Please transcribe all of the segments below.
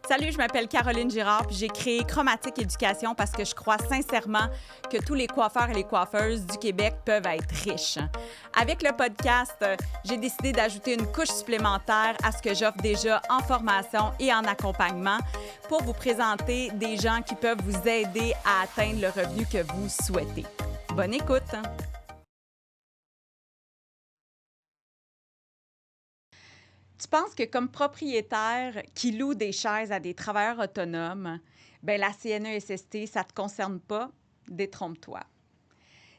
Salut, je m'appelle Caroline Girard, puis j'ai créé Chromatique Éducation parce que je crois sincèrement que tous les coiffeurs et les coiffeuses du Québec peuvent être riches. Avec le podcast, j'ai décidé d'ajouter une couche supplémentaire à ce que j'offre déjà en formation et en accompagnement pour vous présenter des gens qui peuvent vous aider à atteindre le revenu que vous souhaitez. Bonne écoute! Tu penses que comme propriétaire qui loue des chaises à des travailleurs autonomes, bien la CNESST, ça ne te concerne pas? Détrompe-toi.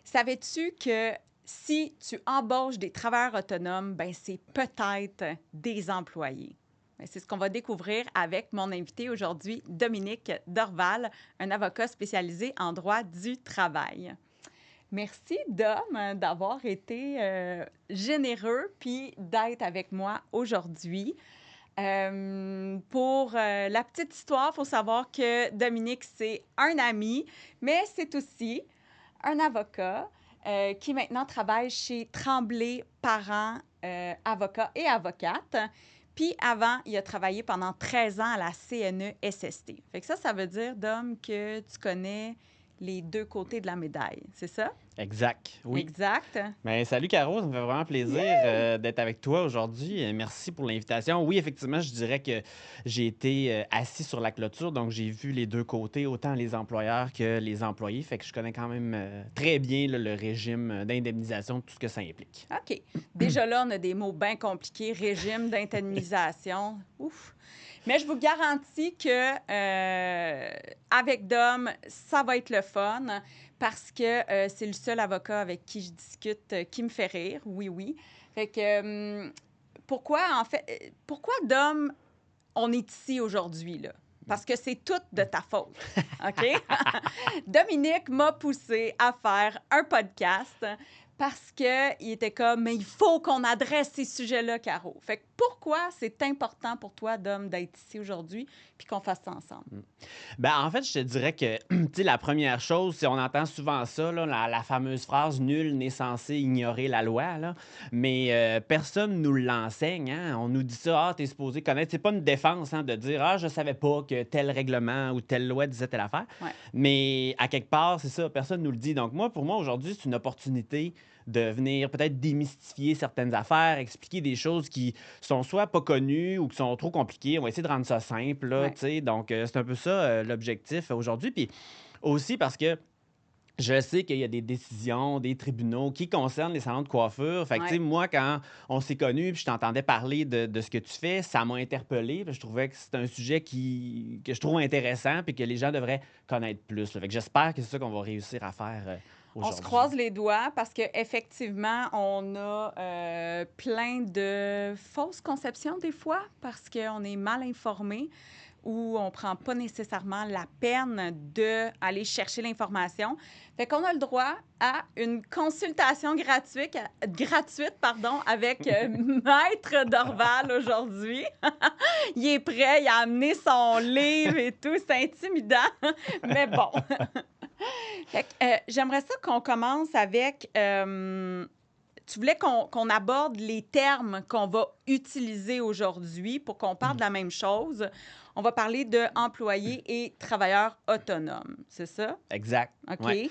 Savais-tu que si tu embauches des travailleurs autonomes, bien c'est peut-être des employés? Bien, c'est ce qu'on va découvrir avec mon invité aujourd'hui, Dominique Dorval, un avocat spécialisé en droit du travail. Merci, Dom, d'avoir été généreux puis d'être avec moi aujourd'hui. Pour la petite histoire, il faut savoir que Dominique, c'est un ami, mais c'est aussi un avocat qui maintenant travaille chez Tremblay Parents, avocats et avocates. Puis avant, il a travaillé pendant 13 ans à la CNESST. Fait que ça veut dire, Dom, que tu connais les deux côtés de la médaille, c'est ça? Exact, oui. Exact. Bien, salut Caro, ça me fait vraiment plaisir d'être avec toi aujourd'hui. Merci pour l'invitation. Oui, effectivement, je dirais que j'ai été assis sur la clôture, donc j'ai vu les deux côtés, autant les employeurs que les employés. Fait que je connais quand même très bien là, le régime d'indemnisation, tout ce que ça implique. OK. Déjà là, on a des mots bien compliqués. Régime d'indemnisation. Ouf. Mais je vous garantis que avec Dom, ça va être le fun parce que c'est le seul avocat avec qui je discute qui me fait rire. Oui, oui. Fait que pourquoi Dom, on est ici aujourd'hui, là? Parce que c'est tout de ta faute, OK? Dominique m'a poussé à faire un podcast parce qu'il était comme, mais il faut qu'on adresse ces sujets-là, Caro. Fait que pourquoi c'est important pour toi, Dom, d'être ici aujourd'hui puis qu'on fasse ça ensemble? Ben, en fait, je te dirais que, tu sais, la première chose, c'est on entend souvent ça, là, la fameuse phrase nul n'est censé ignorer la loi, là, mais personne nous l'enseigne. Hein? On nous dit ça, ah, t'es supposé connaître. C'est pas une défense hein, de dire, ah, je savais pas que tel règlement ou telle loi disait telle affaire. Ouais. Mais à quelque part, c'est ça, personne nous le dit. Donc, pour moi, aujourd'hui, c'est une opportunité de venir peut-être démystifier certaines affaires, expliquer des choses qui sont soit pas connues ou qui sont trop compliquées. On va essayer de rendre ça simple, là, Ouais. tu sais. Donc, c'est un peu ça l'objectif aujourd'hui. Puis aussi parce que je sais qu'il y a des décisions des tribunaux qui concernent les salons de coiffure. Fait que, tu sais, Ouais. moi, quand on s'est connus puis je t'entendais parler de ce que tu fais, ça m'a interpellé. Puis je trouvais que c'est un sujet que je trouve intéressant puis que les gens devraient connaître plus. Là. Fait que j'espère que c'est ça qu'on va réussir à faire On se aujourd'hui. croise les doigts parce qu'effectivement, on a plein de fausses conceptions des fois parce qu'on est mal informé ou on ne prend pas nécessairement la peine d'aller chercher l'information. Fait qu'on a le droit à une consultation gratuite avec Maître Dorval aujourd'hui. Il est prêt, il a amené son livre et tout. C'est intimidant, mais bon. Fait que, j'aimerais ça qu'on commence avec... tu voulais qu'on aborde les termes qu'on va utiliser aujourd'hui pour qu'on parle de la même chose. On va parler de employés et travailleurs autonomes, c'est ça? Exact. OK. Ouais.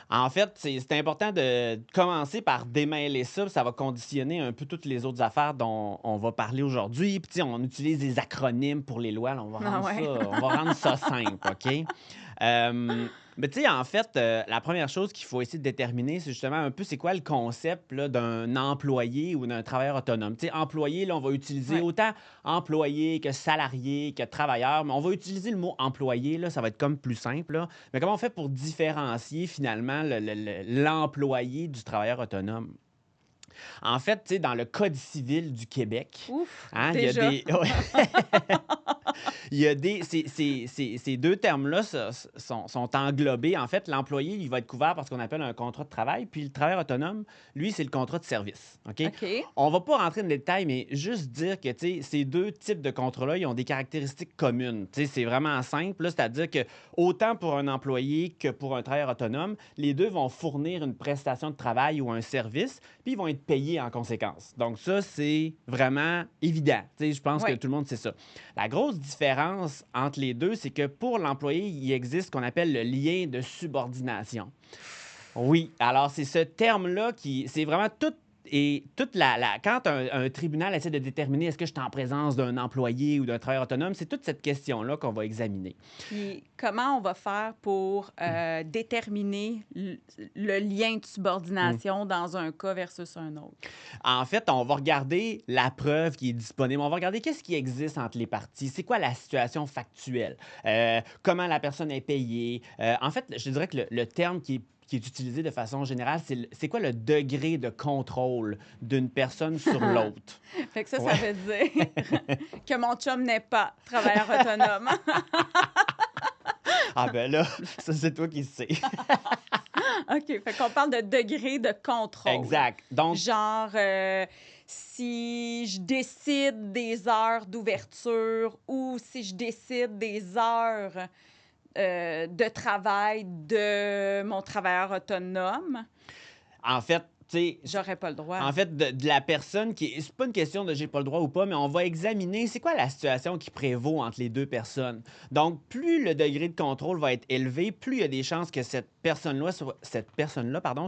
En fait, c'est important de commencer par démêler ça. Ça va conditionner un peu toutes les autres affaires dont on va parler aujourd'hui. Puis, tu sais, on utilise des acronymes pour les lois. Là, on va rendre ça simple, OK? Mais tu sais, en fait, la première chose qu'il faut essayer de déterminer, c'est justement un peu c'est quoi le concept là, d'un employé ou d'un travailleur autonome. Tu sais, employé, là, on va utiliser Ouais. autant employé que salarié que travailleur, mais on va utiliser le mot employé, là, ça va être comme plus simple. Là. Mais comment on fait pour différencier finalement l'employé du travailleur autonome? En fait, tu sais, dans le Code civil du Québec, Ouf, hein, il y a déjà. des... Il y a des... Ces deux termes-là sont englobés. En fait, l'employé, il va être couvert par ce qu'on appelle un contrat de travail, puis le travailleur autonome, lui, c'est le contrat de service. OK? OK. On va pas rentrer dans les détails, mais juste dire que, tu sais, ces deux types de contrats-là, ils ont des caractéristiques communes. Tu sais, c'est vraiment simple, là, c'est-à-dire que autant pour un employé que pour un travailleur autonome, les deux vont fournir une prestation de travail ou un service, puis ils vont être payés en conséquence. Donc ça, c'est vraiment évident. Tu sais, je pense que Ouais. tout le monde sait ça. La grosse différence différence entre les deux, c'est que pour l'employé, il existe ce qu'on appelle le lien de subordination. Oui, alors c'est ce terme-là qui... C'est vraiment tout... Et quand un tribunal essaie de déterminer est-ce que je suis en présence d'un employé ou d'un travailleur autonome, c'est toute cette question-là qu'on va examiner. Puis comment on va faire pour déterminer le lien de subordination dans un cas versus un autre? En fait, on va regarder la preuve qui est disponible. On va regarder qu'est-ce qui existe entre les parties. C'est quoi la situation factuelle? Comment la personne est payée? En fait, je dirais que le terme qui est utilisé de façon générale, c'est quoi le degré de contrôle d'une personne sur l'autre? Fait que ça Ouais. veut dire que mon chum n'est pas travailleur autonome. Ah ben là, ça c'est toi qui sais. OK, fait qu'on parle de degré de contrôle. Exact. Donc, Genre, si je décide des heures d'ouverture ou si je décide des heures de travail de mon travailleur autonome, en fait, tu sais, j'aurais pas le droit. en fait, de la personne qui... C'est pas une question de j'ai pas le droit ou pas, mais on va examiner c'est quoi la situation qui prévaut entre les deux personnes. Donc, plus le degré de contrôle va être élevé, plus il y a des chances que cette personne-là,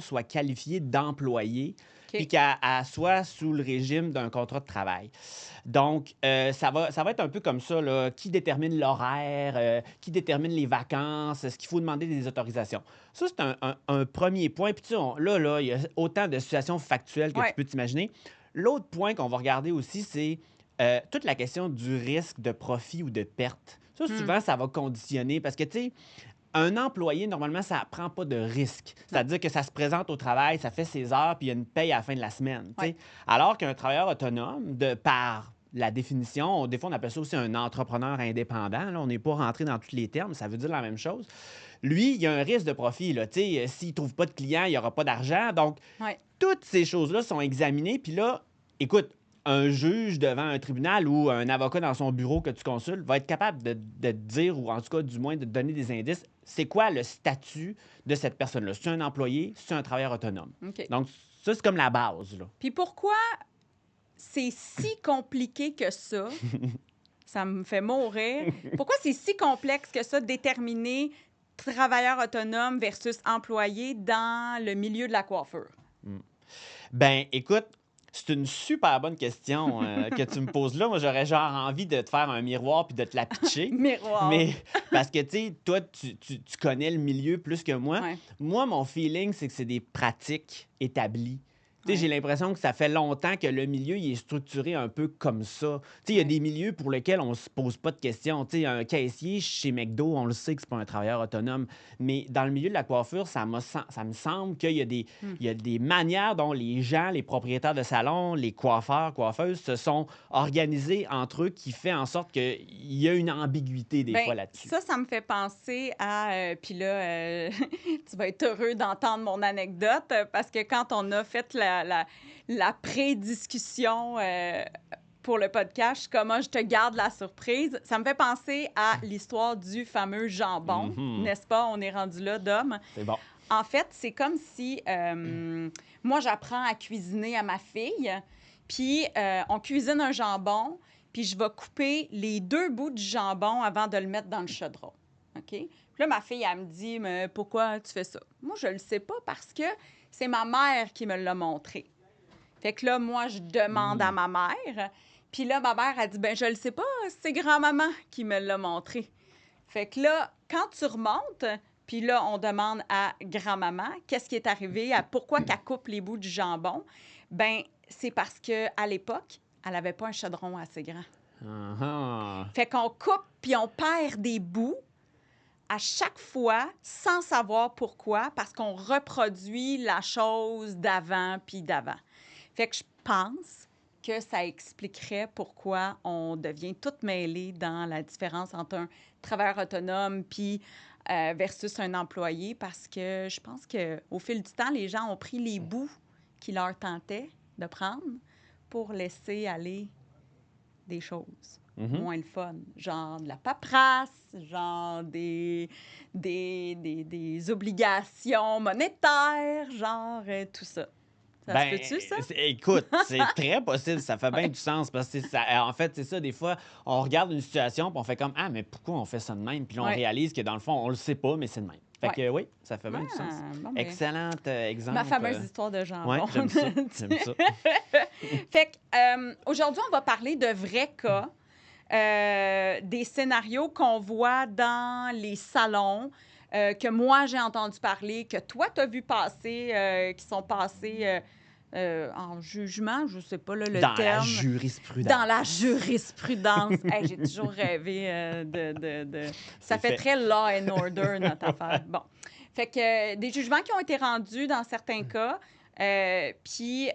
soit qualifiée d'employé, puis qu'elle soit sous le régime d'un contrat de travail. Donc, ça va être un peu comme ça, là. Qui détermine l'horaire, qui détermine les vacances, est-ce qu'il faut demander des autorisations? Ça, c'est un premier point. Puis, tu sais, là, il y a autant de situations factuelles que tu peux t'imaginer. L'autre point qu'on va regarder aussi, c'est toute la question du risque de profit ou de perte. Ça, souvent, ça va conditionner parce que, tu sais, un employé, normalement, ça ne prend pas de risque. C'est-à-dire que ça se présente au travail, ça fait ses heures, puis il y a une paye à la fin de la semaine. Ouais. Alors qu'un travailleur autonome, par la définition, des fois, on appelle ça aussi un entrepreneur indépendant. Là, on n'est pas rentré dans tous les termes, ça veut dire la même chose. Lui, il y a un risque de profit. S'il ne trouve pas de clients, il n'y aura pas d'argent. Donc, toutes ces choses-là sont examinées. Puis là, écoute, un juge devant un tribunal ou un avocat dans son bureau que tu consultes va être capable de te dire, ou en tout cas, du moins, de te donner des indices, c'est quoi le statut de cette personne-là? C'est un employé, c'est un travailleur autonome. Okay. Donc, ça, c'est comme la base, là. Puis pourquoi c'est si compliqué que ça? Ça me fait mourir. Pourquoi c'est si complexe que ça de déterminer travailleur autonome versus employé dans le milieu de la coiffure? Ben, écoute, c'est une super bonne question que tu me poses là. Moi, j'aurais genre envie de te faire un miroir puis de te la pitcher. Miroir. Mais parce que, tu sais, toi, tu connais le milieu plus que moi. Ouais. Moi, mon feeling, c'est que c'est des pratiques établies. Tu sais, j'ai l'impression que ça fait longtemps que le milieu il est structuré un peu comme ça. Tu sais, il y a des milieux pour lesquels on se pose pas de questions. Tu sais, un caissier chez McDo, on le sait que c'est pas un travailleur autonome. Mais dans le milieu de la coiffure, ça me semble qu'il y a des manières dont les gens, les propriétaires de salons, les coiffeurs, coiffeuses, se sont organisés entre eux qui fait en sorte qu'il y a une ambiguïté des fois là-dessus. Ça me fait penser à... Puis là, tu vas être heureux d'entendre mon anecdote parce que quand on a fait la pré-discussion pour le podcast, comment je te garde la surprise, ça me fait penser à l'histoire du fameux jambon, n'est-ce pas? On est rendu là, Dom. C'est bon. En fait, c'est comme si moi, j'apprends à cuisiner à ma fille, puis on cuisine un jambon, puis je vais couper les 2 bouts du jambon avant de le mettre dans le chaudron. OK? Puis là, ma fille, elle me dit, mais pourquoi tu fais ça? Moi, je le sais pas parce que c'est ma mère qui me l'a montré. Fait que là, moi, je demande à ma mère. Puis là, ma mère, elle dit, ben je le sais pas, c'est grand-maman qui me l'a montré. Fait que là, quand tu remontes, puis là, on demande à grand-maman qu'est-ce qui est arrivé, pourquoi qu'elle coupe les bouts du jambon. Ben c'est parce qu'à l'époque, elle n'avait pas un chaudron assez grand. Fait qu'on coupe puis on perd des bouts à chaque fois sans savoir pourquoi, parce qu'on reproduit la chose d'avant puis d'avant. Fait que je pense que ça expliquerait pourquoi on devient toutes mêlées dans la différence entre un travailleur autonome puis versus un employé, parce que je pense qu'au fil du temps, les gens ont pris les bouts qui leur tentaient de prendre pour laisser aller des choses moins le fun, genre de la paperasse, genre des obligations monétaires, genre tout ça. Ça se peut-tu, ça? Écoute, c'est très possible, ça fait bien du sens parce que en fait, c'est ça, des fois, on regarde une situation puis on fait comme « Ah, mais pourquoi on fait ça de même? » Puis là, on réalise que dans le fond, on le sait pas, mais c'est de même. Fait que oui, ça fait bien du sens. Bon, Excellent exemple. ma fameuse histoire de Oui, jambon. j'aime ça, j'aime ça. Fait que, aujourd'hui, on va parler de vrais cas, des scénarios qu'on voit dans les salons, que moi, j'ai entendu parler, que toi, tu as vu passer, qui sont passés en jugement, je ne sais pas là, le Dans terme. la jurisprudence. Dans la jurisprudence. Hey, j'ai toujours rêvé Ça fait très Law and Order, notre affaire. Bon. Fait que des jugements qui ont été rendus dans certains cas. Puis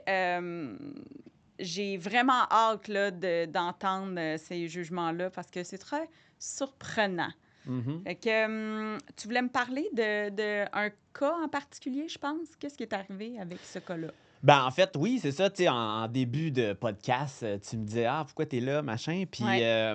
j'ai vraiment hâte là, d'entendre ces jugements-là parce que c'est très surprenant. Fait que tu voulais me parler de un cas en particulier, je pense. Qu'est-ce qui est arrivé avec ce cas-là? Ben, en fait, oui, c'est ça. Tu sais, en début de podcast, tu me disais, ah, pourquoi t'es là, machin. Puis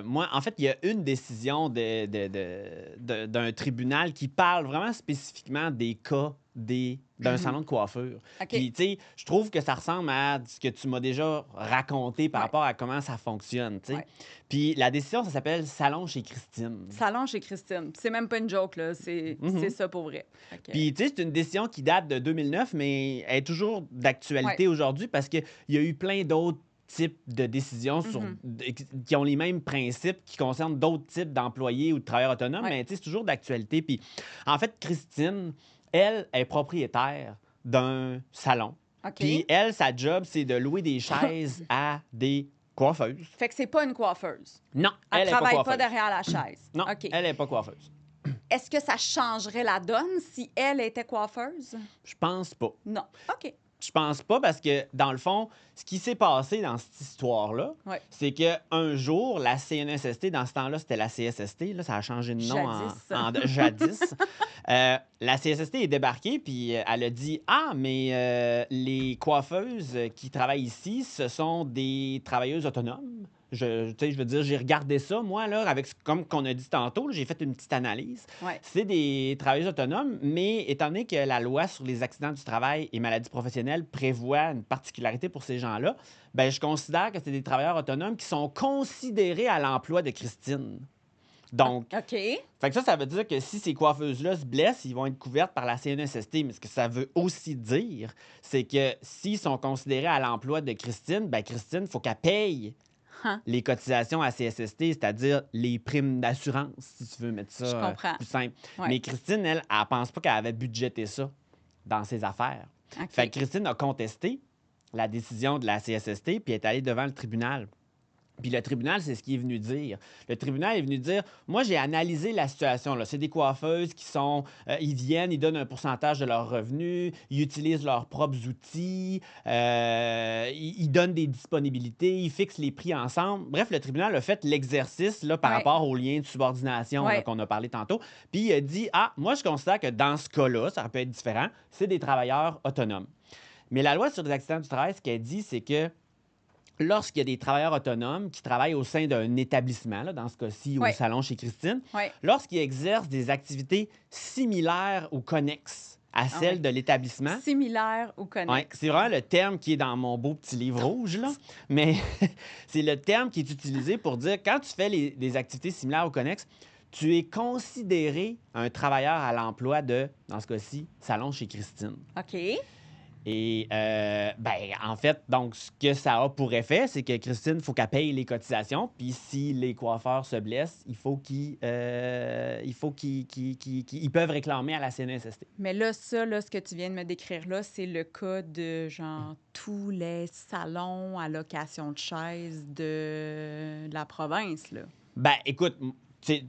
moi, en fait, il y a une décision d'un tribunal qui parle vraiment spécifiquement des cas d'un salon de coiffure. Puis, tu sais, je trouve que ça ressemble à ce que tu m'as déjà raconté par rapport à comment ça fonctionne, tu sais. Puis la décision, ça s'appelle Salon chez Christine. Salon chez Christine. C'est même pas une joke, là. C'est ça pour vrai. Puis, tu sais, c'est une décision qui date de 2009, mais elle est toujours d'actualité aujourd'hui parce qu'il y a eu plein d'autres types de décisions qui ont les mêmes principes, qui concernent d'autres types d'employés ou de travailleurs autonomes, mais tu sais, c'est toujours d'actualité. Puis, en fait, Christine, elle est propriétaire d'un salon. Puis, elle, sa job, c'est de louer des chaises à des coiffeuses. Fait que c'est pas une coiffeuse. Non, elle travaille pas derrière la chaise. Non, elle n'est pas coiffeuse. Est-ce que ça changerait la donne si elle était coiffeuse? Je pense pas. Non. OK. Je pense pas parce que, dans le fond, ce qui s'est passé dans cette histoire-là, c'est qu'un jour, la CNSST, dans ce temps-là, c'était la CSST, là, ça a changé de nom jadis. La CSST est débarquée, puis elle a dit « Ah, mais les coiffeuses qui travaillent ici, ce sont des travailleuses autonomes. » Je veux dire, j'ai regardé ça, moi, là, comme qu'on a dit tantôt, j'ai fait une petite analyse. C'est des travailleuses autonomes, mais étant donné que la loi sur les accidents du travail et maladies professionnelles prévoit une particularité pour ces gens-là, ben je considère que c'est des travailleurs autonomes qui sont considérés à l'emploi de Christine. Donc, fait que ça veut dire que si ces coiffeuses-là se blessent, ils vont être couvertes par la CNSST. Mais ce que ça veut aussi dire, c'est que s'ils sont considérés à l'emploi de Christine, ben Christine, il faut qu'elle paye les cotisations à CSST, c'est-à-dire les primes d'assurance, si tu veux mettre ça plus simple. Mais Christine, elle pense pas qu'elle avait budgété ça dans ses affaires. Fait que Christine a contesté la décision de la CSST puis est allée devant le tribunal. Puis le tribunal, c'est ce qu'il est venu dire. Le tribunal est venu dire, moi, j'ai analysé la situation. C'est des coiffeuses qui sont... ils viennent, ils donnent un pourcentage de leurs revenus, ils utilisent leurs propres outils, ils donnent des disponibilités, ils fixent les prix ensemble. Bref, le tribunal a fait l'exercice là, par rapport aux liens de subordination là, qu'on a parlé tantôt. Puis il a dit, ah, moi, je considère que dans ce cas-là, ça peut être différent, c'est des travailleurs autonomes. Mais la loi sur les accidents du travail, ce qu'elle dit, c'est que lorsqu'il y a des travailleurs autonomes qui travaillent au sein d'un établissement, là, dans ce cas-ci, au salon chez Christine, lorsqu'ils exercent des activités similaires ou connexes à celles de l'établissement. Similaires ou connexes. C'est vraiment le terme qui est dans mon beau petit livre rouge, là. Mais c'est le terme qui est utilisé pour dire quand tu fais des activités similaires ou connexes, tu es considéré un travailleur à l'emploi de, dans ce cas-ci, salon chez Christine. OK. Et, en fait, donc, ce que ça a pour effet, c'est que Christine, il faut qu'elle paye les cotisations. Puis si les coiffeurs se blessent, il faut qu'ils peuvent réclamer à la CNSST. Mais là, ce que tu viens de me décrire là, c'est le cas de, genre, tous les salons à location de chaises de la province, là. Ben, écoute... tu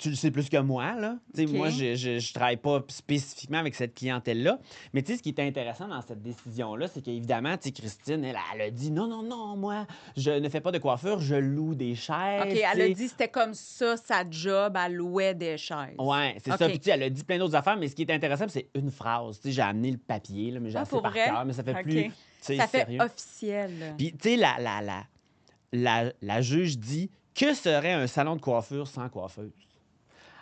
le sais plus que moi, là. Moi, je travaille pas spécifiquement avec cette clientèle-là. Mais ce qui est intéressant dans cette décision-là, c'est qu'évidemment, Christine, elle a dit non, moi, je ne fais pas de coiffure, je loue des chaises. OK, elle a dit c'était comme ça, sa job, elle louait des chaises. Oui, c'est ça. Puis elle a dit plein d'autres affaires, mais ce qui est intéressant, c'est une phrase. J'ai amené le papier, là, mais j'ai assez par cœur, mais ça fait plus ça sérieux. Fait officiel. Puis, tu sais, la juge dit... Que serait un salon de coiffure sans coiffeuse?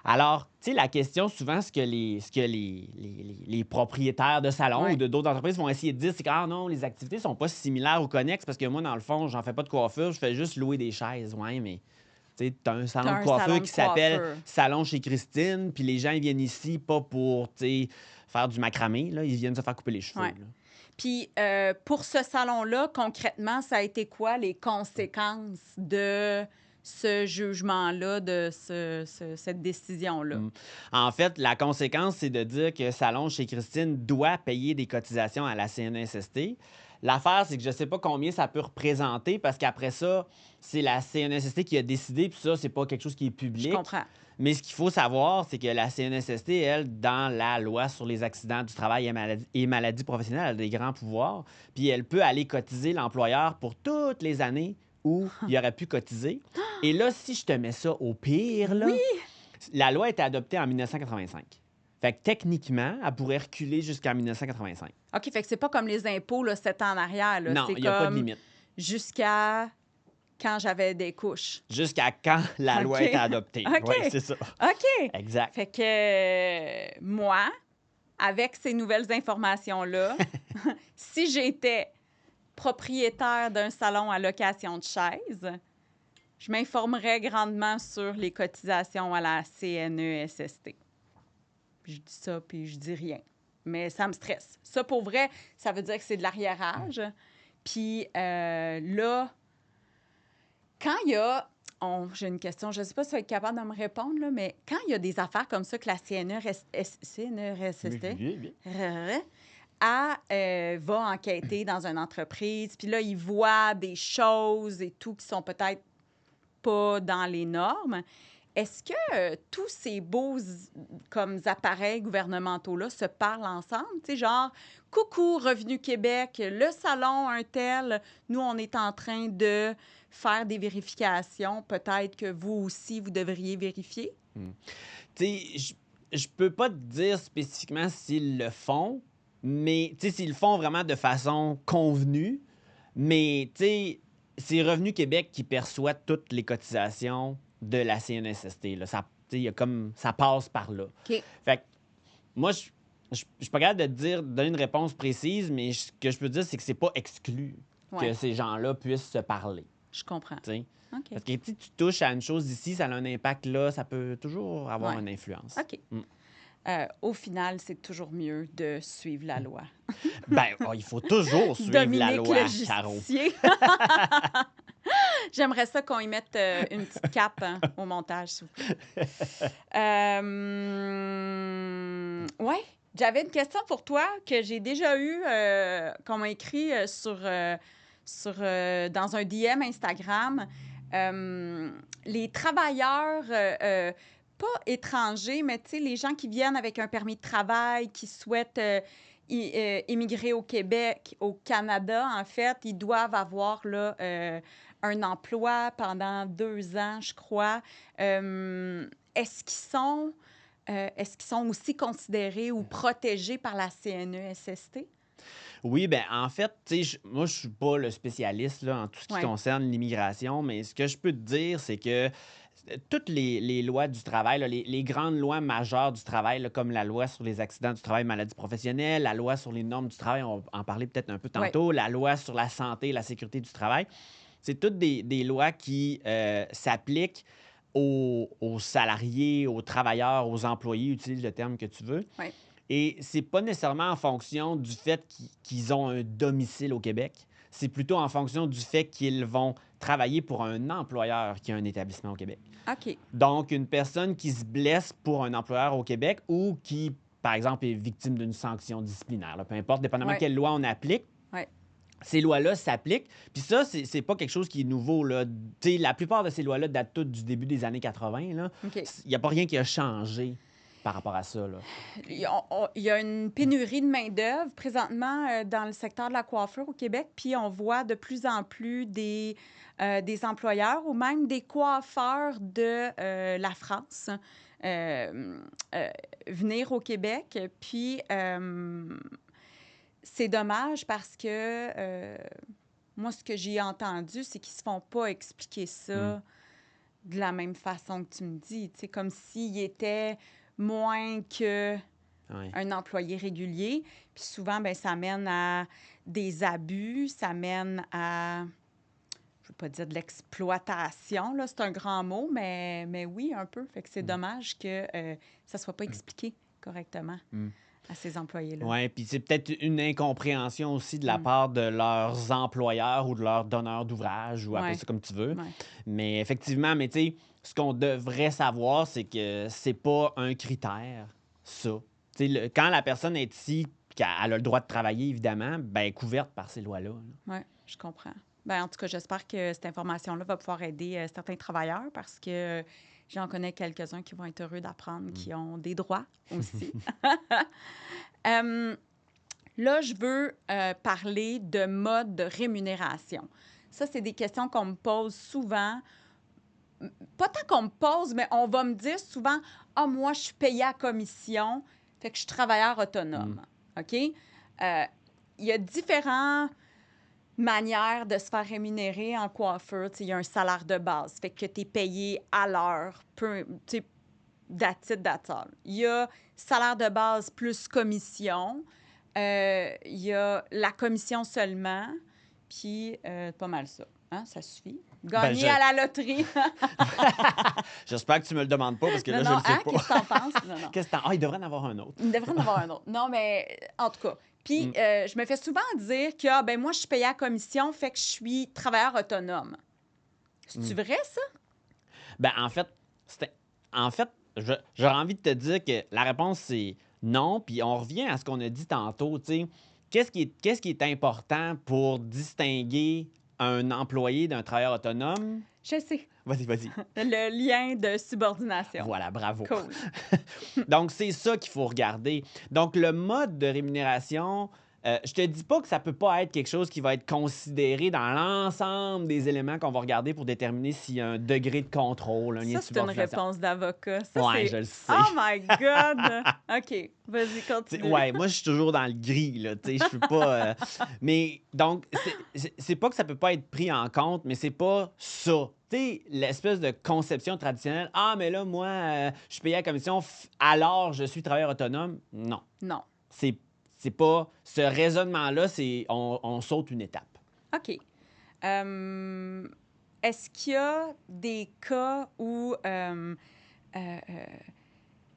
Alors, tu sais, la question, souvent, ce que les propriétaires de salons ou Ouais. de d'autres entreprises vont essayer de dire, c'est que, ah non, les activités sont pas similaires ou connexes parce que moi, dans le fond, j'en fais pas de coiffure, je fais juste louer des chaises. Ouais, mais tu sais, t'as un Tu salon as de un coiffure salon de qui s'appelle coiffeur. Salon chez Christine, puis les gens, ils viennent ici pas pour, tu sais, faire du macramé, là, ils viennent se faire couper les cheveux, Ouais. là. Puis, pour ce salon-là, concrètement, ça a été quoi les conséquences de ce jugement-là, de cette décision-là? Mm. En fait, la conséquence, c'est de dire que Salon chez Christine doit payer des cotisations à la CNESST. L'affaire, c'est que je ne sais pas combien ça peut représenter parce qu'après ça, c'est la CNESST qui a décidé, puis ça, c'est pas quelque chose qui est Je public. comprends. Mais ce qu'il faut savoir, c'est que la CNESST, elle, dans la loi sur les accidents du travail et maladies professionnelles, elle a des grands pouvoirs. Puis elle peut aller cotiser l'employeur pour toutes les années où il aurait pu cotiser. Et là, si je te mets ça au pire, Oui! là, la loi a été adoptée en 1985. Fait que techniquement, elle pourrait reculer jusqu'en 1985. OK, fait que c'est pas comme les impôts, là, 7 ans en arrière, là. Non, C'est il n'y a pas de comme limite. jusqu'à quand j'avais des couches. Jusqu'à quand la loi a été OK. adoptée. Oui, OK. c'est ça. OK. Exact. Fait que moi, avec ces nouvelles informations-là, si j'étais propriétaire d'un salon à location de chaises, je m'informerais grandement sur les cotisations à la CNESST. Puis je dis ça, puis je dis rien. Mais ça me stresse. Ça, pour vrai, ça veut dire que c'est de l'arriérage. Puis là, quand il y a... j'ai une question, je ne sais pas si tu vas être capable de me répondre, là, mais quand il y a des affaires comme ça que la CNESST va enquêter dans une entreprise, puis là, ils voient des choses et tout qui sont peut-être pas dans les normes. Est-ce que tous ces beaux comme appareils gouvernementaux-là se parlent ensemble? Tu sais, genre, coucou, Revenu Québec, le salon, un tel, nous, on est en train de faire des vérifications. Peut-être que vous aussi, vous devriez vérifier. Tu sais, je peux pas te dire spécifiquement s'ils le font, mais tu sais, s'ils le font vraiment de façon convenue, mais tu sais, c'est Revenu Québec qui perçoit toutes les cotisations de la CNSST. Là. Ça, tu sais, il y a comme, ça passe par là. OK. Fait que moi, je suis pas capable de te dire, de donner une réponse précise, mais ce que je peux dire, c'est que c'est pas exclu que Ouais, ces gens-là puissent se parler. je comprends. Tu sais. OK. Parce que si tu touches à une chose ici, ça a un impact là, ça peut toujours avoir Ouais. une influence. OK. Mm. Au final, c'est toujours mieux de suivre la loi. Ben, oh, il faut toujours suivre la Dominique loi, le Caro. justicier. J'aimerais ça qu'on y mette une petite cape au montage, s'il vous plaît. Ouais, j'avais une question pour toi que j'ai déjà eue, qu'on m'a écrit dans un DM Instagram. Les travailleurs, pas étrangers, mais tu sais, les gens qui viennent avec un permis de travail, qui souhaitent émigrer au Québec, au Canada, en fait, ils doivent avoir là, un emploi pendant 2 ans, je crois. Est-ce qu'ils sont aussi considérés ou protégés par la CNESST? Oui, ben en fait, tu sais, moi, je suis pas le spécialiste là, en tout ce qui Oui. concerne l'immigration, mais ce que je peux te dire, c'est que toutes les lois du travail, là, les grandes lois majeures du travail, là, comme la loi sur les accidents du travail, maladies professionnelles, la loi sur les normes du travail, on va en parler peut-être un peu Oui. tantôt, la loi sur la santé et la sécurité du travail, c'est toutes des lois qui s'appliquent aux salariés, aux travailleurs, aux employés, utilise le terme que tu veux. Oui. Et c'est pas nécessairement en fonction du fait qu'ils ont un domicile au Québec. C'est plutôt en fonction du fait qu'ils vont travailler pour un employeur qui a un établissement au Québec. OK. Donc, une personne qui se blesse pour un employeur au Québec ou qui, par exemple, est victime d'une sanction disciplinaire, là, peu importe, dépendamment de Ouais. quelle loi on applique, Ouais. ces lois-là s'appliquent. Puis ça, c'est pas quelque chose qui est nouveau. Là. La plupart de ces lois-là datent toutes du début des années 80. Là. OK. Il n'y a pas rien qui a changé par rapport à ça. Là. Il y a une pénurie de main-d'œuvre présentement dans le secteur de la coiffure au Québec, puis on voit de plus en plus des employeurs ou même des coiffeurs de la France venir au Québec. Puis c'est dommage parce que moi, ce que j'ai entendu, c'est qu'ils ne se font pas expliquer ça de la même façon que tu me dis, tu sais, comme s'il était moins que un employé régulier. Puis souvent, ben ça mène à des abus, ça mène à, je veux pas dire de l'exploitation, là, c'est un grand mot, mais oui, un peu. Fait que c'est dommage que ça soit pas expliqué correctement à ces employés-là. Oui, puis c'est peut-être une incompréhension aussi de la part de leurs employeurs ou de leurs donneurs d'ouvrage, ou appelle ça comme tu veux. Ouais. Mais effectivement, mais tu sais, ce qu'on devrait savoir, c'est que c'est pas un critère, ça. Tu sais, quand la personne est ici, qu'elle a le droit de travailler, évidemment, ben, elle est couverte par ces lois-là. Oui, je comprends. Ben, en tout cas, j'espère que cette information-là va pouvoir aider certains travailleurs parce que j'en connais quelques-uns qui vont être heureux d'apprendre qu'ils ont des droits aussi. Là, je veux parler de mode de rémunération. Ça, c'est des questions qu'on me pose souvent. Pas tant qu'on me pose, mais on va me dire souvent « Ah, moi, je suis payée à commission, fait que je suis travailleur autonome. OK? Il y a différentes manières de se faire rémunérer en coiffure. Il y a un salaire de base, fait que tu es payé à l'heure, that's it, that's all. Il y a salaire de base plus commission. Il y a la commission seulement, puis pas mal ça. Hein? Ça suffit. Gagner à la loterie. J'espère que tu me le demandes pas parce que là, je le sais pas. Qu'est-ce que t'en penses? Non. Qu'est-ce que t'en... Ah, il devrait en avoir un autre. Il devrait en avoir un autre. Non, mais en tout cas. Puis, je me fais souvent dire que ben moi, je suis payée à commission, fait que je suis travailleur autonome. C'est-tu vrai, ça? Ben, en fait, j'aurais envie de te dire que la réponse, c'est non. Puis on revient à ce qu'on a dit tantôt, tu sais. Qu'est-ce qui est important pour distinguer un employé d'un travailleur autonome? Je sais. Vas-y. Le lien de subordination. Voilà, bravo. Cool. Donc, c'est ça qu'il faut regarder. Donc, le mode de rémunération, je te dis pas que ça peut pas être quelque chose qui va être considéré dans l'ensemble des éléments qu'on va regarder pour déterminer s'il y a un degré de contrôle, un lien de Ça, c'est une subordination. réponse d'avocat. Ouais, je le sais. Oh my God! OK, vas-y, continue. Ouais, moi, je suis toujours dans le gris, là, tu sais, je peux pas... Mais, donc, c'est pas que ça peut pas être pris en compte, mais c'est pas ça. Tu sais, l'espèce de conception traditionnelle, « Ah, mais là, moi, je suis payé à la commission, alors je suis travailleur autonome. » Non. Non. C'est pas... Ce raisonnement-là, c'est... On saute une étape. OK. Est-ce qu'il y a des cas où... tu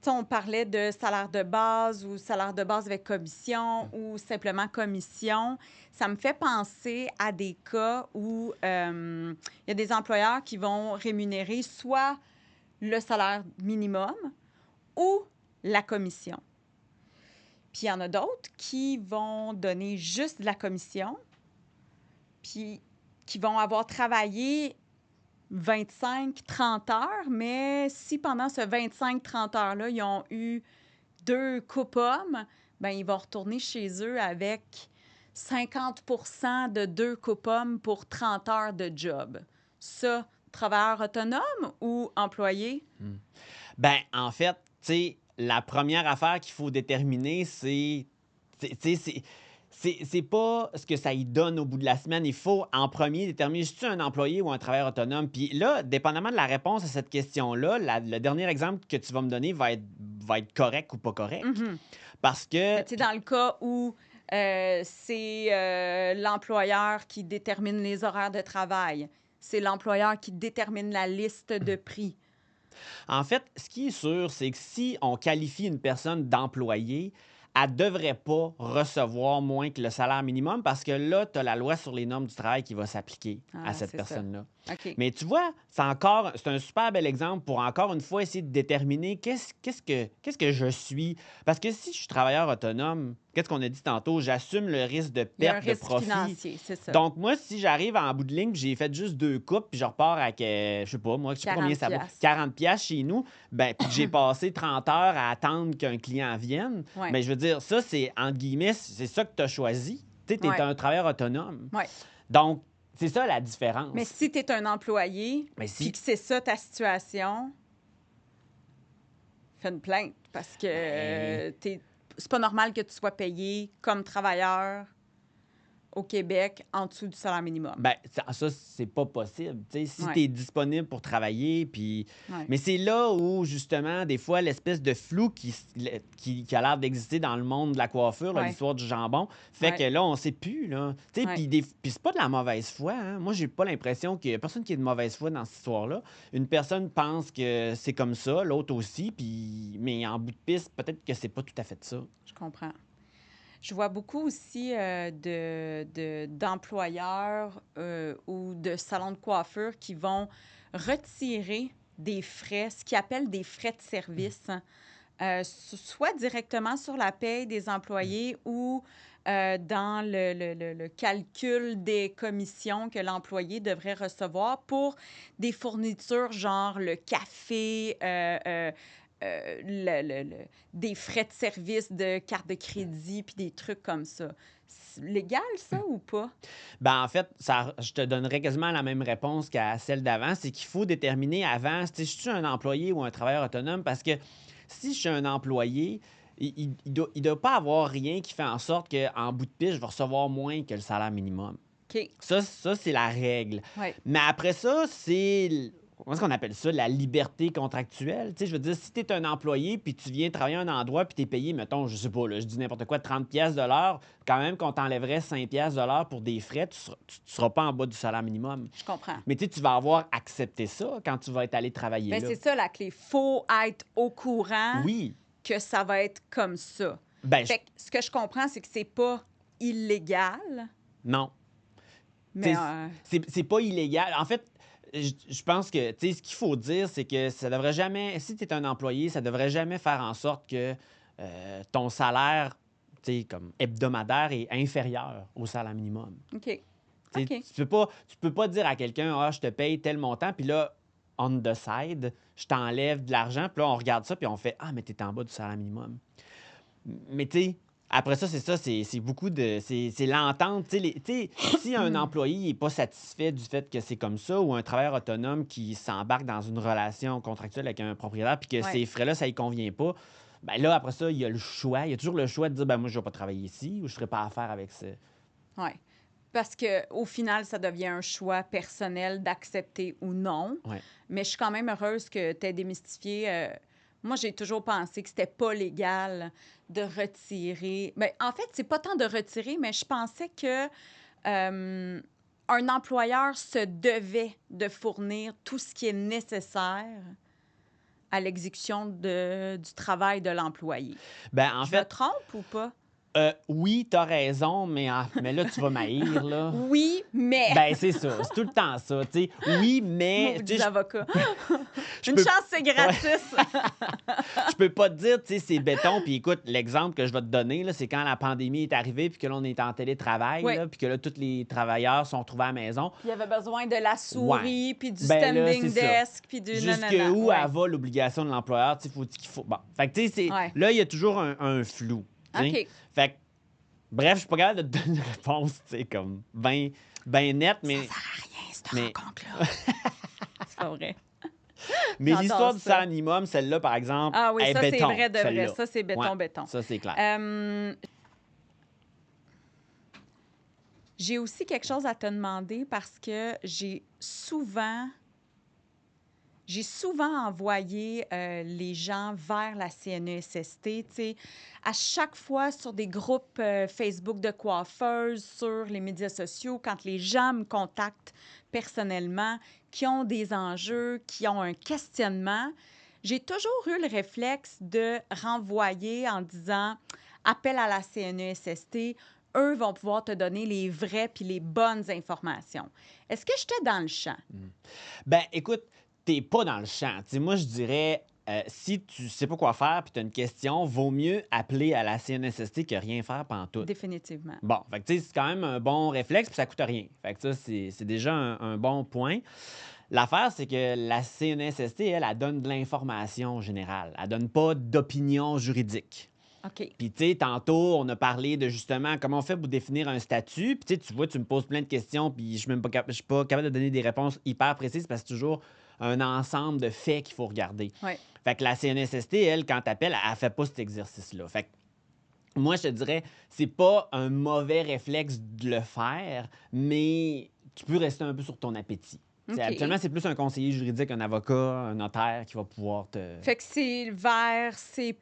sais, on parlait de salaire de base ou salaire de base avec commission ou simplement commission. Ça me fait penser à des cas où il y a des employeurs qui vont rémunérer soit le salaire minimum ou la commission. Puis il y en a d'autres qui vont donner juste de la commission, puis qui vont avoir travaillé 25-30 heures, mais si pendant ce 25-30 heures-là, ils ont eu 2 coupes-hommes, bien, ils vont retourner chez eux avec 50 de 2 coupes-hommes pour 30 heures de job. Ça, travailleur autonome ou employé? Ben, en fait, tu sais, la première affaire qu'il faut déterminer, c'est pas ce que ça y donne au bout de la semaine. Il faut, en premier, déterminer si tu es un employé ou un travailleur autonome. Puis là, dépendamment de la réponse à cette question-là, le dernier exemple que tu vas me donner va être correct ou pas correct. Parce que... Tu sais, dans le cas où c'est l'employeur qui détermine les horaires de travail, c'est l'employeur qui détermine la liste de prix. En fait, ce qui est sûr, c'est que si on qualifie une personne d'employé, elle ne devrait pas recevoir moins que le salaire minimum parce que là, tu as la loi sur les normes du travail qui va s'appliquer à cette personne-là. OK. Mais tu vois, c'est un super bel exemple pour encore une fois essayer de déterminer qu'est-ce que je suis. Parce que si je suis travailleur autonome, qu'est-ce qu'on a dit tantôt? J'assume le risque de Il y a un perte de risque profit. financier, c'est ça. Donc, moi, si j'arrive en bout de ligne, j'ai fait juste 2 coupes, puis je repars avec, je sais pas, moi, je sais pas combien ça vaut, 40 piastres chez nous, ben, puis que j'ai passé 30 heures à attendre qu'un client vienne, Ouais. ben, je veux dire, ça, c'est, entre guillemets, c'est ça que tu as choisi. Tu sais, tu es un travailleur autonome. Ouais. Donc, c'est ça la différence. Mais si tu es un employé, puis que c'est ça ta situation, fais une plainte parce que c'est pas normal que tu sois payé comme travailleur au Québec en dessous du salaire minimum. Ben, ça c'est pas possible. Tu sais, si Ouais. tu es disponible pour travailler, puis... Ouais. Mais c'est là où, justement, des fois, l'espèce de flou qui a l'air d'exister dans le monde de la coiffure, là, Ouais. l'histoire du jambon, fait Ouais. que là, on sait plus, là. Tu sais, Ouais. puis c'est pas de la mauvaise foi, hein. Moi, j'ai pas l'impression qu'il y a personne qui est de mauvaise foi dans cette histoire-là. Une personne pense que c'est comme ça, l'autre aussi, puis... Mais en bout de piste, peut-être que c'est pas tout à fait ça. Je comprends. Je vois beaucoup aussi d'employeurs ou de salons de coiffure qui vont retirer des frais, ce qu'ils appellent des frais de service, soit directement sur la paye des employés ou dans le calcul des commissions que l'employé devrait recevoir pour des fournitures genre le café, des frais de service de carte de crédit puis des trucs comme ça. C'est légal, ça, ou pas? Ben, en fait, je te donnerais quasiment la même réponse qu'à celle d'avant. C'est qu'il faut déterminer avant si je suis un employé ou un travailleur autonome parce que si je suis un employé, il doit pas avoir rien qui fait en sorte qu'en bout de piste, je vais recevoir moins que le salaire minimum. OK. Ça c'est la règle. Ouais. Mais après ça, comment est-ce qu'on appelle ça? La liberté contractuelle. Tu sais, je veux dire, si tu es un employé puis tu viens travailler à un endroit puis tu es payé, mettons, je sais pas, là, je dis n'importe quoi, 30 pièces de l'heure, quand même qu'on t'enlèverait 5 pièces de l'heure pour des frais, tu seras pas en bas du salaire minimum. Je comprends. Mais tu sais, tu vas avoir accepté ça quand tu vas être allé travailler Ben, là. c'est ça la clé. Faut être au courant Oui. que ça va être comme ça. Ben, Fait que ce que je comprends, c'est que c'est pas illégal, non. mais... C'est pas illégal. En fait, je pense que ce qu'il faut dire, c'est que ça devrait jamais, si tu es un employé, ça devrait jamais faire en sorte que ton salaire comme hebdomadaire est inférieur au salaire minimum. OK. T'sais, OK. tu peux pas dire à quelqu'un, ah, je te paye tel montant, puis là, on the side, je t'enlève de l'argent, puis là, on regarde ça, puis on fait, ah, mais t'es en bas du salaire minimum. Mais tu sais, après ça, c'est beaucoup de. C'est l'entente. Tu sais, si un employé n'est pas satisfait du fait que c'est comme ça, ou un travailleur autonome qui s'embarque dans une relation contractuelle avec un propriétaire, puis que Ouais. ces frais-là, ça ne convient pas, ben là, après ça, il y a le choix. Il y a toujours le choix de dire, ben moi, je ne vais pas travailler ici, ou je ne ferai pas affaire avec ça. Oui. Parce qu'au final, ça devient un choix personnel d'accepter ou non. Ouais. Mais je suis quand même heureuse que tu aies démystifié. Moi, j'ai toujours pensé que c'était pas légal de retirer. Ben, en fait, c'est pas tant de retirer, mais je pensais que un employeur se devait de fournir tout ce qui est nécessaire à l'exécution du travail de l'employé. Ben, en Je me fait, trompe ou pas? oui, t'as raison, mais là, tu vas m'haïr, là. Oui, mais... Ben, c'est ça. C'est tout le temps ça, tu sais. Oui, mais... tu Maudits sais, avocats. je Une peux- chance, c'est gratis. je peux pas te dire, tu sais, c'est béton. Puis écoute, l'exemple que je vais te donner, là, c'est quand la pandémie est arrivée, puis que là, on est en télétravail, Oui. là, puis que là, tous les travailleurs sont retrouvés à la maison. Puis il y avait besoin de la souris, puis du Ben là, standing c'est ça. desk, puis du Jusqu'où elle va l'obligation de l'employeur, tu sais, qu'il faut... Bon, fait que, tu sais, Ouais. là, il y a toujours un flou, tu sais. OK. Fait que, bref, je suis pas capable de te donner une réponse, tu sais, comme ben nette, mais... Ça sert à rien, cette mais- rencontre-là. C'est pas vrai. Mais J'adore l'histoire du ça. salaire minimum, celle-là, par exemple, Ah oui, est ça, c'est béton, vrai de vrai. celle-là. Ça, c'est béton, Ouais, béton. ça, c'est clair. J'ai aussi quelque chose à te demander parce que j'ai souvent envoyé les gens vers la CNESST. Tu sais, à chaque fois sur des groupes Facebook de coiffeuses, sur les médias sociaux, quand les gens me contactent personnellement, qui ont des enjeux, qui ont un questionnement, j'ai toujours eu le réflexe de renvoyer en disant « Appel à la CNESST ». Eux vont pouvoir te donner les vraies puis les bonnes informations. Est-ce que j'étais dans le champ? Ben, écoute, t'es pas dans le champ. Tu sais, moi, je dirais, si tu sais pas quoi faire puis tu as une question, vaut mieux appeler à la CNSST que rien faire pantoute. Définitivement. Bon, fait que tu sais, c'est quand même un bon réflexe puis ça coûte rien. Fait que ça, c'est déjà un bon point. L'affaire, c'est que la CNSST, elle donne de l'information générale. Elle donne pas d'opinion juridique. OK. Puis, tu sais, tantôt, on a parlé de justement comment on fait pour définir un statut. Puis, tu vois, tu me poses plein de questions, puis je suis même pas, je suis pas capable de donner des réponses hyper précises parce que c'est toujours un ensemble de faits qu'il faut regarder. Ouais. Fait que la CNSST, elle, quand t'appelles, elle fait pas cet exercice-là. Fait que moi, je te dirais, c'est pas un mauvais réflexe de le faire, mais tu peux rester un peu sur ton appétit. OK. Habituellement, c'est plus un conseiller juridique, un avocat, un notaire qui va pouvoir te... Fait que c'est vers ces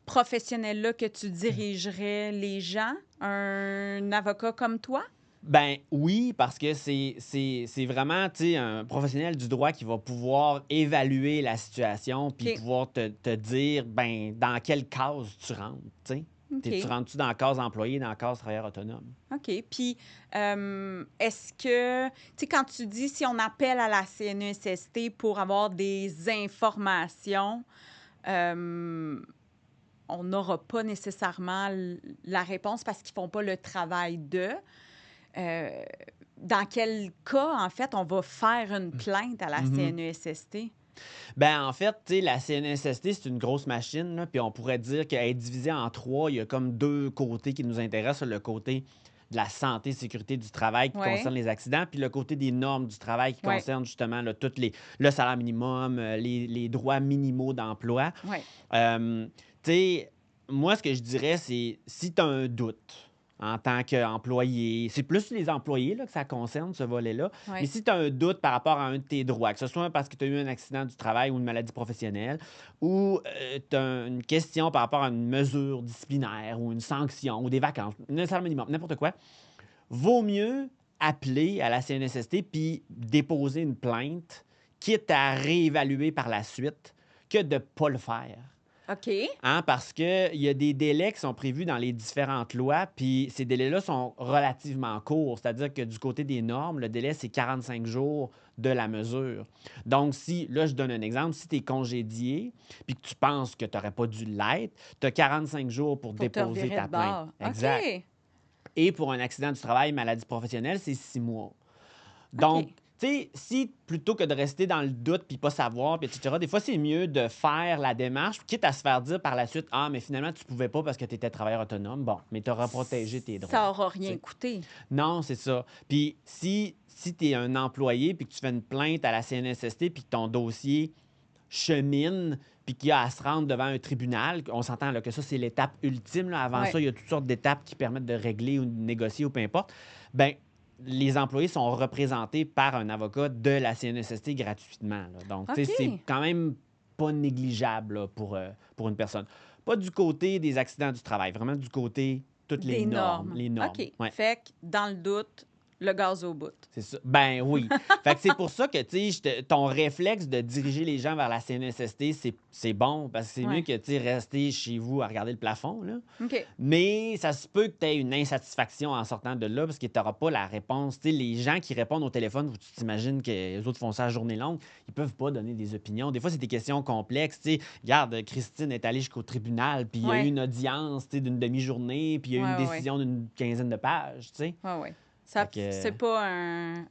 professionnels-là que tu dirigerais les gens, un avocat comme toi? Ben oui, parce que c'est vraiment, tu sais, un professionnel du droit qui va pouvoir évaluer la situation puis OK. pouvoir te dire, ben dans quelle case tu rentres, tu sais. Tu OK. rentres-tu dans la case employé, dans la case travailleur autonome? OK. Puis, est-ce que, tu sais, quand tu dis si on appelle à la CNESST pour avoir des informations, euh, on n'aura pas nécessairement la réponse parce qu'ils font pas le travail d'eux. Euh, dans quel cas, en fait, on va faire une plainte à la Mhm. CNESST? Ben, en fait, tu sais, la CNSST, c'est une grosse machine, là, puis on pourrait dire qu'elle est divisée en trois. Il y a comme deux côtés qui nous intéressent. Le côté de la santé et sécurité du travail qui Oui, concerne les accidents, puis le côté des normes du travail qui oui, concerne justement là, le salaire minimum, les droits minimaux d'emploi. oui. Euh, Tu sais, moi, ce que je dirais, c'est si tu as un doute en tant qu'employé, c'est plus les employés là, que ça concerne, ce volet-là, mais Oui. si tu as un doute par rapport à un de tes droits, que ce soit parce que tu as eu un accident du travail ou une maladie professionnelle, ou tu as une question par rapport à une mesure disciplinaire ou une sanction ou des vacances, un salaire minimum, n'importe quoi, vaut mieux appeler à la CNSST puis déposer une plainte, quitte à réévaluer par la suite, que de ne pas le faire. OK. Hein, parce qu'il y a des délais qui sont prévus dans les différentes lois, puis ces délais-là sont relativement courts. C'est-à-dire que du côté des normes, le délai, c'est 45 jours de la mesure. Donc, si, là, je donne un exemple, si tu es congédié, puis que tu penses que tu n'aurais pas dû l'être, tu as 45 jours pour Pour te déposer revirer ta de plainte. bord. Exact. OK. Et pour un accident du travail, maladie professionnelle, c'est 6 mois. Donc, OK. tu sais, si plutôt que de rester dans le doute puis pas savoir, puis etc., des fois, c'est mieux de faire la démarche, quitte à se faire dire par la suite, ah, mais finalement, tu pouvais pas parce que tu étais travailleur autonome. Bon, mais tu auras protégé tes droits. Ça aura Tu rien sais. coûté. Non, c'est ça. Puis si tu es un employé puis que tu fais une plainte à la CNSST puis que ton dossier chemine puis qu'il y a à se rendre devant un tribunal, on s'entend là, que ça, c'est l'étape ultime. Là. Avant Ouais. ça, il y a toutes sortes d'étapes qui permettent de régler ou de négocier ou peu importe. Ben les employés sont représentés par un avocat de la CNSST gratuitement. Là. Donc, tu sais, c'est OK. quand même pas négligeable là, pour une personne. Pas du côté des accidents du travail, vraiment du côté toutes les Des normes. normes. Les normes, OK. ouais. Fait que, dans le doute, le gaz au bout. C'est ça. Ben oui. Fait que c'est pour ça que, tu sais, ton réflexe de diriger les gens vers la CNSST, c'est bon, parce que c'est mieux Ouais. que, tu sais, rester chez vous à regarder le plafond, là. OK. Mais ça se peut que tu aies une insatisfaction en sortant de là, parce que tu n'auras pas la réponse. Tu sais, les gens qui répondent au téléphone, tu t'imagines que les autres font ça à journée longue, ils peuvent pas donner des opinions. Des fois, c'est des questions complexes. Tu sais, regarde, Christine est allée jusqu'au tribunal, puis il y a eu Ouais. une audience, tu sais, d'une demi-journée, puis il y a eu Ouais, une ouais, ouais. décision d'une quinzaine de pages, tu sais. Ouais, ouais. Fait Ça, que c'est pas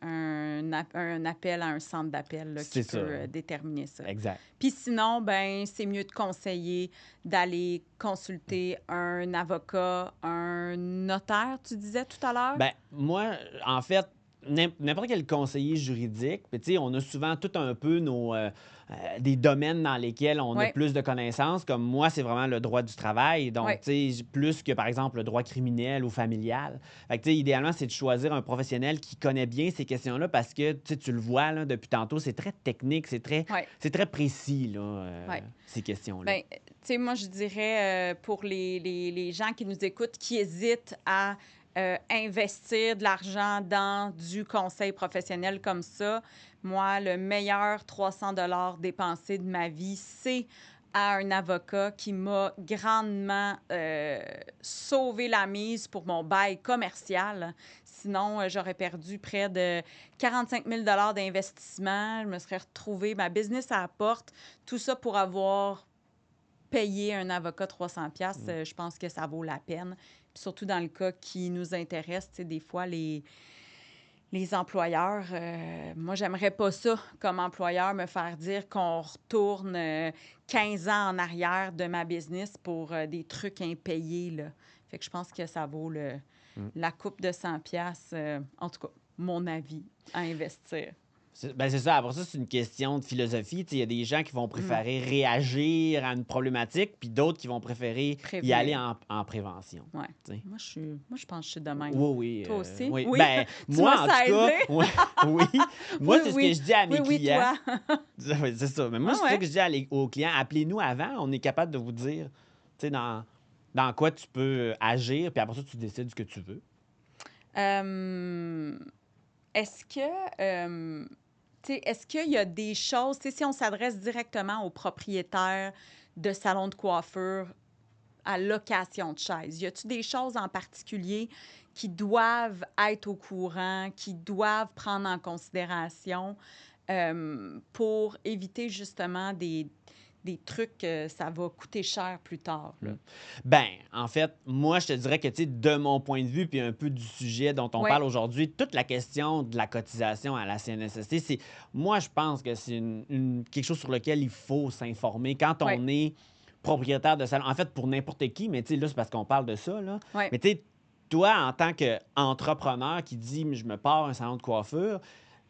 un appel à un centre d'appel là, qui c'est peut ça. déterminer ça. Exact. Puis sinon, ben c'est mieux de conseiller d'aller consulter un avocat, un notaire, tu disais tout à l'heure? Ben, moi, en fait, n'importe quel conseiller juridique, puis, tu sais, on a souvent tout un peu des domaines dans lesquels on a Oui, plus de connaissances. Comme moi, c'est vraiment le droit du travail. oui. Donc, tu sais, plus que, par exemple, le droit criminel ou familial. Fait que, tu sais, idéalement, c'est de choisir un professionnel qui connaît bien ces questions-là parce que, tu sais, tu le vois, là, depuis tantôt, c'est très technique, Oui, c'est très précis, là, oui. ces questions-là. Bien, tu sais, moi, je dirais pour les gens qui nous écoutent, qui hésitent à investir de l'argent dans du conseil professionnel comme ça, moi, le meilleur 300 $ dépensé de ma vie, c'est à un avocat qui m'a grandement sauvé la mise pour mon bail commercial. Sinon, j'aurais perdu près de 45 000 $ d'investissement. Je me serais retrouvée ma business à la porte. Tout ça pour avoir payer un avocat 300 $, Mm. je pense que ça vaut la peine. Puis surtout dans le cas qui nous intéresse, tu sais, des fois, les employeurs, moi, j'aimerais pas ça comme employeur, me faire dire qu'on retourne 15 ans en arrière de ma business pour des trucs impayés, là. Fait que je pense que ça vaut Mm. la coupe de 100 $, en tout cas, mon avis, à investir. C'est ça. Après ça, c'est une question de philosophie. Il y a des gens qui vont préférer réagir à une problématique, puis d'autres qui vont préférer y aller Prévenir. en prévention. Ouais. T'sais. Moi, je pense que je suis de même. Oui, Toi aussi? oui. Oui. Ben, Tu moi, m'as en tout cas, saisi? oui. Moi, Oui, c'est ce que oui. je dis à mes Oui, clients. toi. Oui, c'est ça. Mais moi, Ah c'est ça ouais. que je dis aux clients. Appelez-nous avant. On est capable de vous dire, dans quoi tu peux agir, puis après ça, tu décides ce que tu veux. Est-ce que, est-ce qu'il y a des choses, si on s'adresse directement aux propriétaires de salons de coiffure à location de chaises, y a-t-il des choses en particulier qui doivent être au courant, qui doivent prendre en considération pour éviter justement des trucs que ça va coûter cher plus tard? Là? Ben, en fait, moi, je te dirais que, de mon point de vue, puis un peu du sujet dont on Oui, parle aujourd'hui, toute la question de la cotisation à la CNSST, moi, je pense que c'est quelque chose sur lequel il faut s'informer quand oui, on est propriétaire de salon. En fait, pour n'importe qui, mais là, c'est parce qu'on parle de ça, là. oui. Mais toi, en tant qu'entrepreneur qui dit, je me pars un salon de coiffure,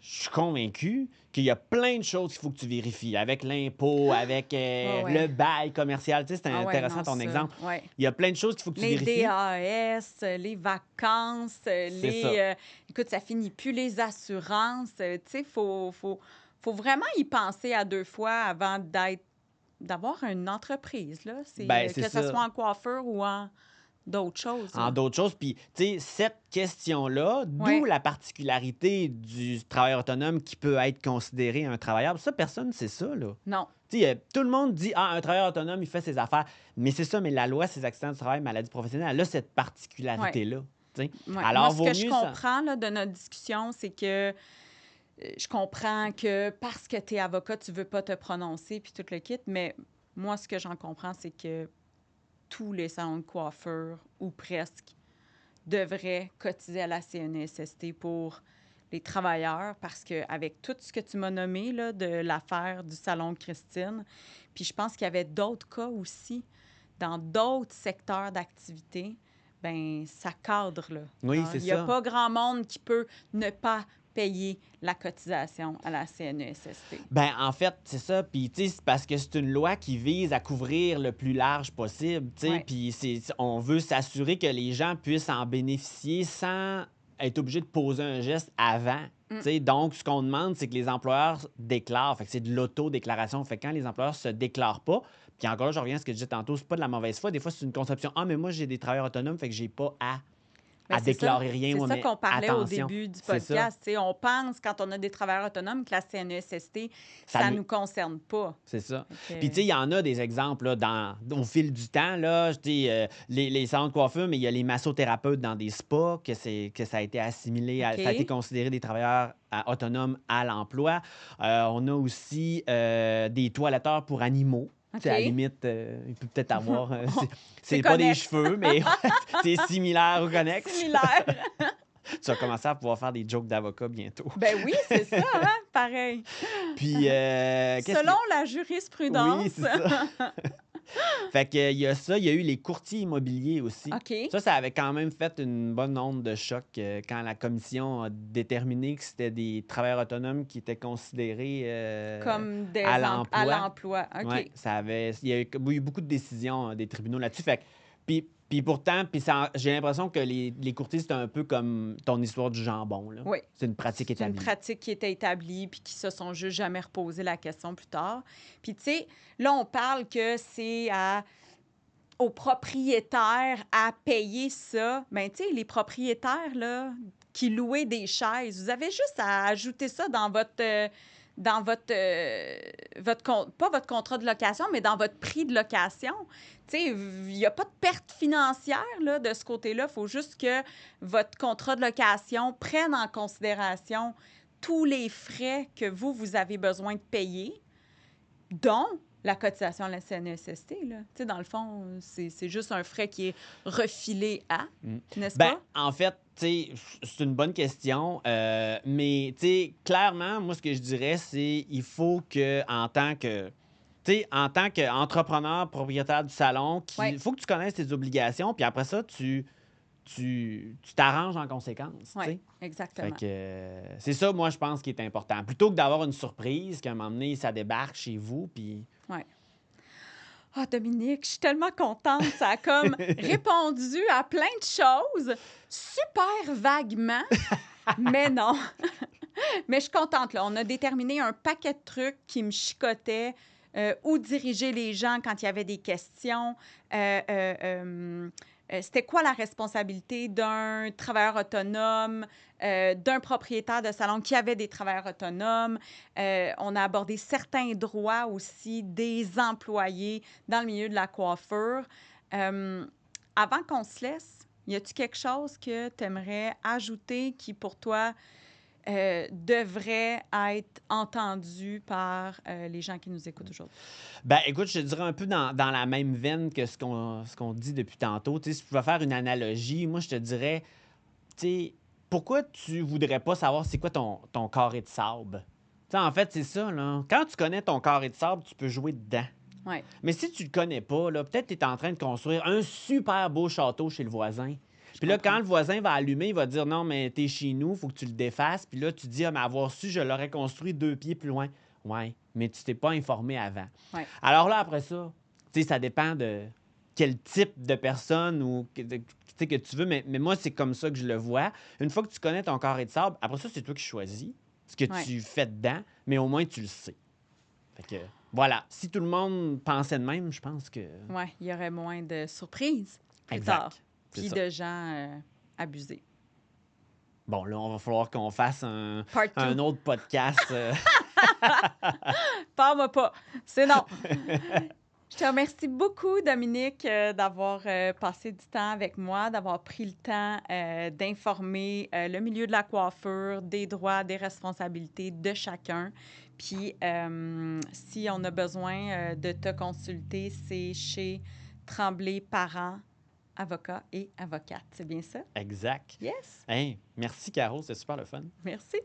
je suis convaincu qu'il y a plein de choses qu'il faut que tu vérifies avec l'impôt, avec Ouais, le ouais. bail commercial. C'est Ah ouais, intéressant non, ton ça, exemple. ouais. Il y a plein de choses qu'il faut que tu Les vérifies. DAS, les vacances, C'est ça. écoute, ça finit plus, les assurances. Tu sais, faut vraiment y penser à deux fois avant d'avoir une entreprise, là. Ben, c'est Que ce ça. soit en coiffure ou en d'autres choses, En là. d'autres choses. Puis, cette question-là, d'où Ouais. la particularité du travailleur autonome qui peut être considéré un travailleur. Ça, personne ne sait ça, là. Non. Tout le monde dit, un travailleur autonome, il fait ses affaires. Mais c'est ça, mais la loi, ses accidents du travail, maladies professionnelles, elle a cette Ouais. particularité-là. Ouais. Moi, Alors, ce vaut que je mieux ça. comprends là, de notre discussion, c'est que je comprends que parce que tu es avocat, tu veux pas te prononcer puis tout le kit, mais moi, ce que j'en comprends, c'est que tous les salons de coiffure, ou presque, devraient cotiser à la CNESST pour les travailleurs parce qu'avec tout ce que tu m'as nommé là, de l'affaire du salon de Christine, puis je pense qu'il y avait d'autres cas aussi dans d'autres secteurs d'activité, ben ça cadre, là. Oui, Alors, c'est il n'y a ça. pas grand monde qui peut ne pas payer la cotisation à la CNESST. Ben, en fait, c'est ça. Puis, c'est parce que c'est une loi qui vise à couvrir le plus large possible, Ouais. Puis, on veut s'assurer que les gens puissent en bénéficier sans être obligés de poser un geste avant. Donc, ce qu'on demande, c'est que les employeurs déclarent. Fait que c'est de l'autodéclaration. Fait que quand les employeurs se déclarent pas, puis encore là, je reviens à ce que je disais tantôt, c'est pas de la mauvaise foi. Des fois, c'est une conception. Ah, mais moi, j'ai des travailleurs autonomes, fait que j'ai pas Bien, à déclarer rien. c'est Ouais, ça mais qu'on parlait au attention, début du c'est ça. podcast. On pense, quand on a des travailleurs autonomes, que la CNESST, ça ne nous concerne pas. C'est ça. Okay. Puis, il y en a des exemples là, au fil du temps. Là, les salons de coiffure, mais il y a les massothérapeutes dans des spas, que ça a été assimilé, ça a été considéré des travailleurs autonomes à l'emploi. On a aussi des toiletteurs pour animaux. À la limite, il peut peut-être avoir... c'est pas des cheveux, mais c'est similaire ou connexe. Similaire. Tu vas commencer à pouvoir faire des jokes d'avocat bientôt. Ben oui, c'est ça, hein? Pareil. Puis, selon la jurisprudence. Oui, c'est ça. Fait que il y a ça, il y a eu les courtiers immobiliers aussi. OK. Ça avait quand même fait une bonne onde de choc quand la commission a déterminé que c'était des travailleurs autonomes qui étaient considérés comme à l'emploi. À l'emploi. OK. Ouais, il y a eu beaucoup de décisions des tribunaux là-dessus. Fait que, puis pourtant, j'ai l'impression que les courtiers, c'est un peu comme ton histoire du jambon. Là. Oui. C'est une pratique établie. C'est une pratique qui était établie puis qui se sont juste jamais reposé la question plus tard. Puis, tu sais, là, on parle que c'est aux propriétaires à payer ça. Bien, tu sais, les propriétaires, là, qui louaient des chaises, vous avez juste à ajouter ça dans votre pas votre contrat de location, mais dans votre prix de location. Tu sais, il n'y a pas de perte financière là, de ce côté-là. Il faut juste que votre contrat de location prenne en considération tous les frais que vous avez besoin de payer, dont la cotisation à la CNESST. Là. Tu sais, dans le fond, c'est juste un frais qui est refilé à, n'est-ce pas? En fait, c'est une bonne question, mais clairement, moi, ce que je dirais, c'est il faut que en tant qu'entrepreneur, propriétaire du salon, il faut que tu connaisses tes obligations, puis après ça, tu tu t'arranges en conséquence. Oui, Fait exactement. que c'est ça, moi, je pense, qui est important. Plutôt que d'avoir une surprise, qu'à un moment donné, ça débarque chez vous, puis... Oui. Ah, Dominique, je suis tellement contente. Ça a comme répondu à plein de choses, super vaguement, mais non. Mais je suis contente, là. On a déterminé un paquet de trucs qui me chicotaient, où diriger les gens quand il y avait des questions. C'était quoi la responsabilité d'un travailleur autonome, d'un propriétaire de salon qui avait des travailleurs autonomes. On a abordé certains droits aussi des employés dans le milieu de la coiffure. Avant qu'on se laisse, y a-t-il quelque chose que tu aimerais ajouter qui, pour toi, devrait être entendu par les gens qui nous écoutent aujourd'hui? Ben, écoute, je te dirais un peu dans la même veine que ce qu'on dit depuis tantôt. Tu sais, si je pouvais faire une analogie, moi, je te dirais, tu sais, pourquoi tu voudrais pas savoir c'est quoi ton carré de sable? Tu sais, en fait, c'est ça, là. Quand tu connais ton carré de sable, tu peux jouer dedans. Oui. Mais si tu le connais pas, là, peut-être que tu es en train de construire un super beau château chez le voisin. Puis là, quand le voisin va allumer, il va te dire non, mais t'es chez nous, faut que tu le défasses. Puis là, tu dis, ah, mais avoir su, je l'aurais construit 2 pieds plus loin. Ouais, mais tu t'es pas informé avant. Ouais. Alors là, après ça, tu sais, ça dépend de quel type de personne ou que tu veux, mais moi, c'est comme ça que je le vois. Une fois que tu connais ton carré de sable, après ça, c'est toi qui choisis ce que tu fais dedans, mais au moins, tu le sais. Fait que, voilà. Si tout le monde pensait de même, je pense que... Oui, il y aurait moins de surprises plus Exact. tard, puis de gens abusés. Bon, là, on va falloir qu'on fasse un autre podcast. Parle-moi pas. C'est non. Je te remercie beaucoup, Dominique, d'avoir passé du temps avec moi, d'avoir pris le temps d'informer le milieu de la coiffure, des droits, des responsabilités de chacun. Puis, si on a besoin de te consulter, c'est chez Tremblay Parents, avocats et avocates. C'est bien ça? Exact. Yes. Hey, merci, Caro. C'était super le fun. Merci.